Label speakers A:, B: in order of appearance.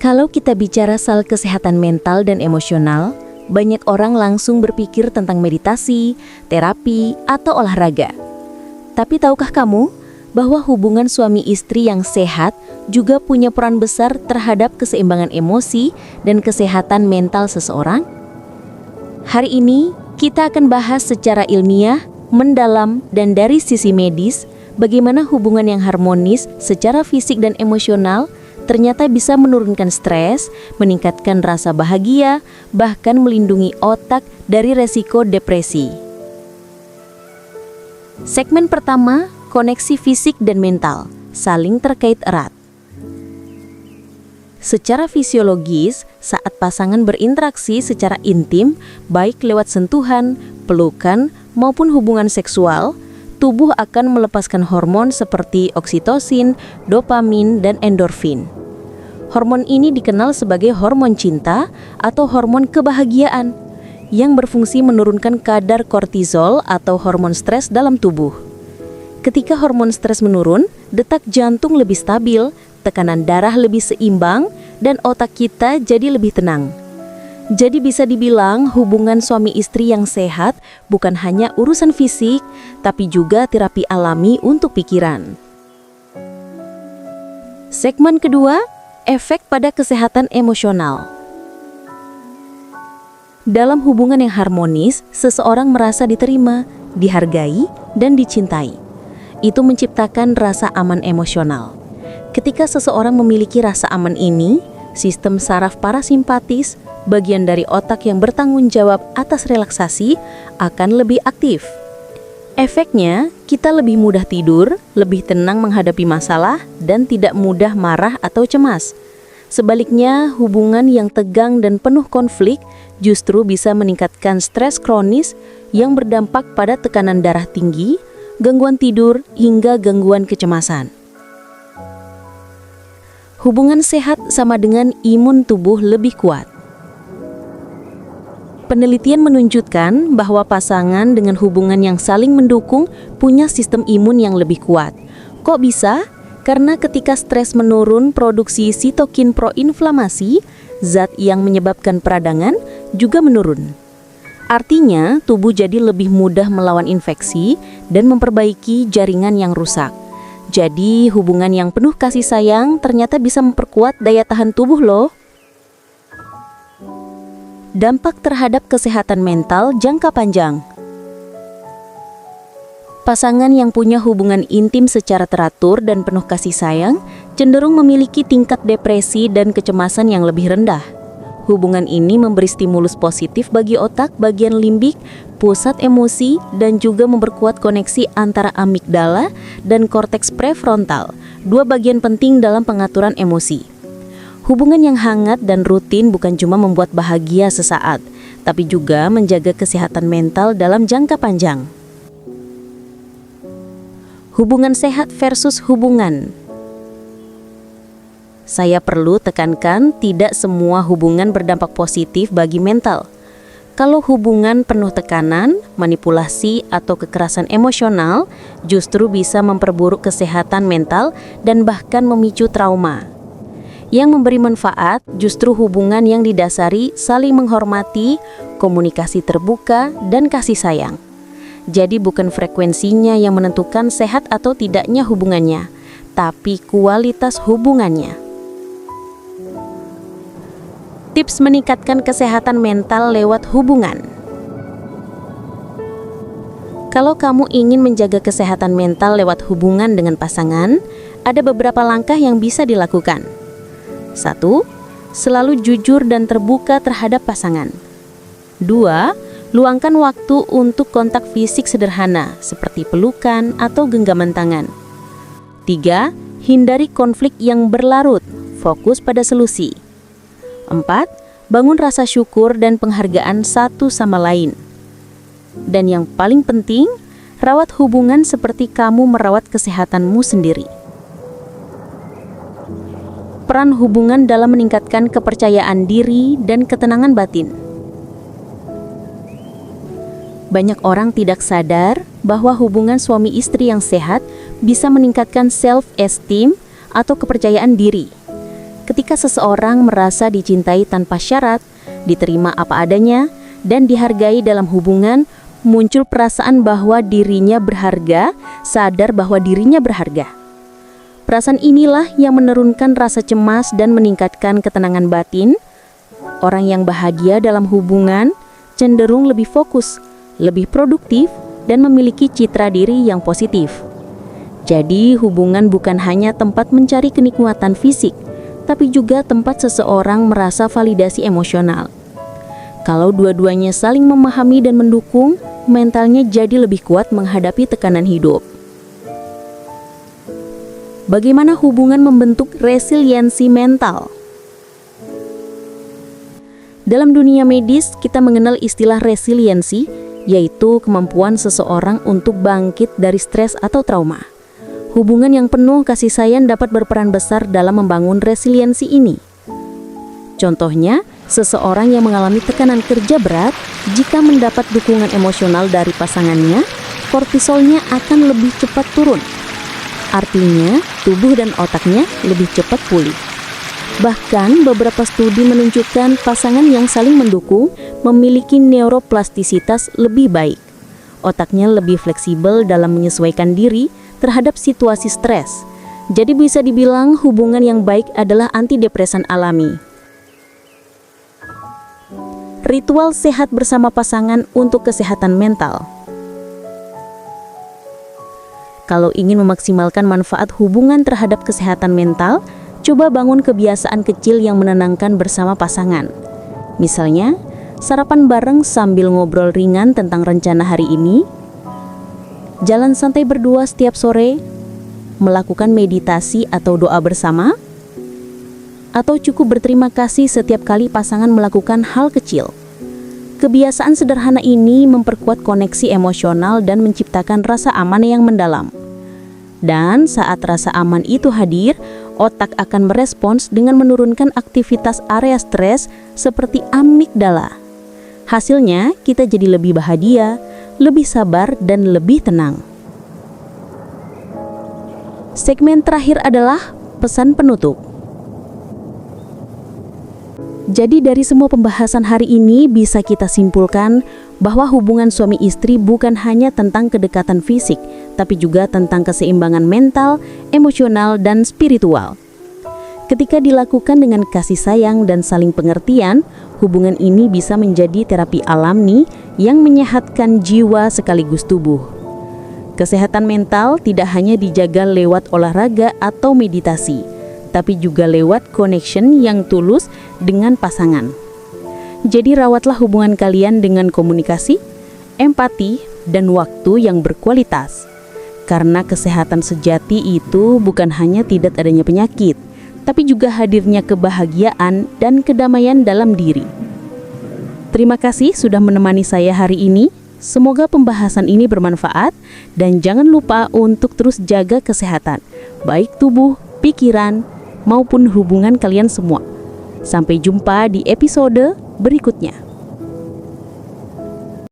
A: Kalau kita bicara soal kesehatan mental dan emosional, banyak orang langsung berpikir tentang meditasi, terapi, atau olahraga. Tapi tahukah kamu bahwa hubungan suami istri yang sehat juga punya peran besar terhadap keseimbangan emosi dan kesehatan mental seseorang? Hari ini, kita akan bahas secara ilmiah, mendalam, dan dari sisi medis, bagaimana hubungan yang harmonis secara fisik dan emosional ternyata bisa menurunkan stres, meningkatkan rasa bahagia, bahkan melindungi otak dari resiko depresi. Segmen pertama, koneksi fisik dan mental, saling terkait erat. Secara fisiologis, saat pasangan berinteraksi secara intim, baik lewat sentuhan, pelukan, maupun hubungan seksual, tubuh akan melepaskan hormon seperti oksitosin, dopamin, dan endorfin. Hormon ini dikenal sebagai hormon cinta atau hormon kebahagiaan yang berfungsi menurunkan kadar kortisol atau hormon stres dalam tubuh. Ketika hormon stres menurun, detak jantung lebih stabil, tekanan darah lebih seimbang, dan otak kita jadi lebih tenang. Jadi bisa dibilang hubungan suami istri yang sehat bukan hanya urusan fisik, tapi juga terapi alami untuk pikiran. Segmen kedua, efek pada kesehatan emosional. Dalam hubungan yang harmonis, seseorang merasa diterima, dihargai, dan dicintai. Itu menciptakan rasa aman emosional. Ketika seseorang memiliki rasa aman ini, sistem saraf parasimpatis, bagian dari otak yang bertanggung jawab atas relaksasi, akan lebih aktif. Efeknya, kita lebih mudah tidur, lebih tenang menghadapi masalah, dan tidak mudah marah atau cemas. Sebaliknya, hubungan yang tegang dan penuh konflik justru bisa meningkatkan stres kronis yang berdampak pada tekanan darah tinggi, gangguan tidur, hingga gangguan kecemasan. Hubungan sehat sama dengan imun tubuh lebih kuat. Penelitian menunjukkan bahwa pasangan dengan hubungan yang saling mendukung punya sistem imun yang lebih kuat. Kok bisa? Karena ketika stres menurun, produksi sitokin proinflamasi, zat yang menyebabkan peradangan, juga menurun. Artinya, tubuh jadi lebih mudah melawan infeksi dan memperbaiki jaringan yang rusak. Jadi, hubungan yang penuh kasih sayang ternyata bisa memperkuat daya tahan tubuh loh. Dampak terhadap kesehatan mental jangka panjang. Pasangan yang punya hubungan intim secara teratur dan penuh kasih sayang cenderung memiliki tingkat depresi dan kecemasan yang lebih rendah. Hubungan ini memberi stimulus positif bagi otak bagian limbik, pusat emosi, dan juga memperkuat koneksi antara amigdala dan korteks prefrontal, dua bagian penting dalam pengaturan emosi. Hubungan yang hangat dan rutin bukan cuma membuat bahagia sesaat, tapi juga menjaga kesehatan mental dalam jangka panjang. Hubungan sehat versus hubungan. Saya perlu tekankan, tidak semua hubungan berdampak positif bagi mental. Kalau hubungan penuh tekanan, manipulasi, atau kekerasan emosional, justru bisa memperburuk kesehatan mental dan bahkan memicu trauma. Yang memberi manfaat justru hubungan yang didasari saling menghormati, komunikasi terbuka, dan kasih sayang. Jadi bukan frekuensinya yang menentukan sehat atau tidaknya hubungannya, tapi kualitas hubungannya. Tips meningkatkan kesehatan mental lewat hubungan. Kalau kamu ingin menjaga kesehatan mental lewat hubungan dengan pasangan, ada beberapa langkah yang bisa dilakukan. 1. Selalu jujur dan terbuka terhadap pasangan. 2. Luangkan waktu untuk kontak fisik sederhana, seperti pelukan atau genggaman tangan. 3. Hindari konflik yang berlarut, fokus pada solusi. 4. Bangun rasa syukur dan penghargaan satu sama lain. Dan yang paling penting, rawat hubungan seperti kamu merawat kesehatanmu sendiri. Peran hubungan dalam meningkatkan kepercayaan diri dan ketenangan batin. Banyak orang tidak sadar bahwa hubungan suami istri yang sehat bisa meningkatkan self-esteem atau kepercayaan diri. Ketika seseorang merasa dicintai tanpa syarat, diterima apa adanya, dan dihargai dalam hubungan, muncul perasaan bahwa dirinya berharga, sadar bahwa dirinya berharga. Perasaan inilah yang menurunkan rasa cemas dan meningkatkan ketenangan batin. Orang yang bahagia dalam hubungan cenderung lebih fokus, lebih produktif, dan memiliki citra diri yang positif. Jadi, hubungan bukan hanya tempat mencari kenikmatan fisik, tapi juga tempat seseorang merasa validasi emosional. Kalau dua-duanya saling memahami dan mendukung, mentalnya jadi lebih kuat menghadapi tekanan hidup. Bagaimana hubungan membentuk resiliensi mental? Dalam dunia medis, kita mengenal istilah resiliensi, yaitu kemampuan seseorang untuk bangkit dari stres atau trauma. Hubungan yang penuh kasih sayang dapat berperan besar dalam membangun resiliensi ini. Contohnya, seseorang yang mengalami tekanan kerja berat, jika mendapat dukungan emosional dari pasangannya, kortisolnya akan lebih cepat turun. Artinya, tubuh dan otaknya lebih cepat pulih. Bahkan, beberapa studi menunjukkan pasangan yang saling mendukung memiliki neuroplastisitas lebih baik. Otaknya lebih fleksibel dalam menyesuaikan diri terhadap situasi stres. Jadi bisa dibilang hubungan yang baik adalah antidepresan alami. Ritual sehat bersama pasangan untuk kesehatan mental. Kalau ingin memaksimalkan manfaat hubungan terhadap kesehatan mental, coba bangun kebiasaan kecil yang menenangkan bersama pasangan. Misalnya, sarapan bareng sambil ngobrol ringan tentang rencana hari ini, jalan santai berdua setiap sore, melakukan meditasi atau doa bersama, atau cukup berterima kasih setiap kali pasangan melakukan hal kecil. Kebiasaan sederhana ini memperkuat koneksi emosional dan menciptakan rasa aman yang mendalam. Dan saat rasa aman itu hadir, otak akan merespons dengan menurunkan aktivitas area stres seperti amigdala. Hasilnya, kita jadi lebih bahagia, lebih sabar, dan lebih tenang. Segmen terakhir adalah pesan penutup. Jadi dari semua pembahasan hari ini bisa kita simpulkan bahwa hubungan suami istri bukan hanya tentang kedekatan fisik, tapi juga tentang keseimbangan mental, emosional, dan spiritual. Ketika dilakukan dengan kasih sayang dan saling pengertian, hubungan ini bisa menjadi terapi alami yang menyehatkan jiwa sekaligus tubuh. Kesehatan mental tidak hanya dijaga lewat olahraga atau meditasi, tapi juga lewat connection yang tulus dengan pasangan. Jadi rawatlah hubungan kalian dengan komunikasi, empati, dan waktu yang berkualitas. Karena kesehatan sejati itu bukan hanya tidak adanya penyakit, tapi juga hadirnya kebahagiaan dan kedamaian dalam diri. Terima kasih sudah menemani saya hari ini. Semoga pembahasan ini bermanfaat dan jangan lupa untuk terus jaga kesehatan, baik tubuh, pikiran, maupun hubungan kalian semua. Sampai jumpa di episode berikutnya.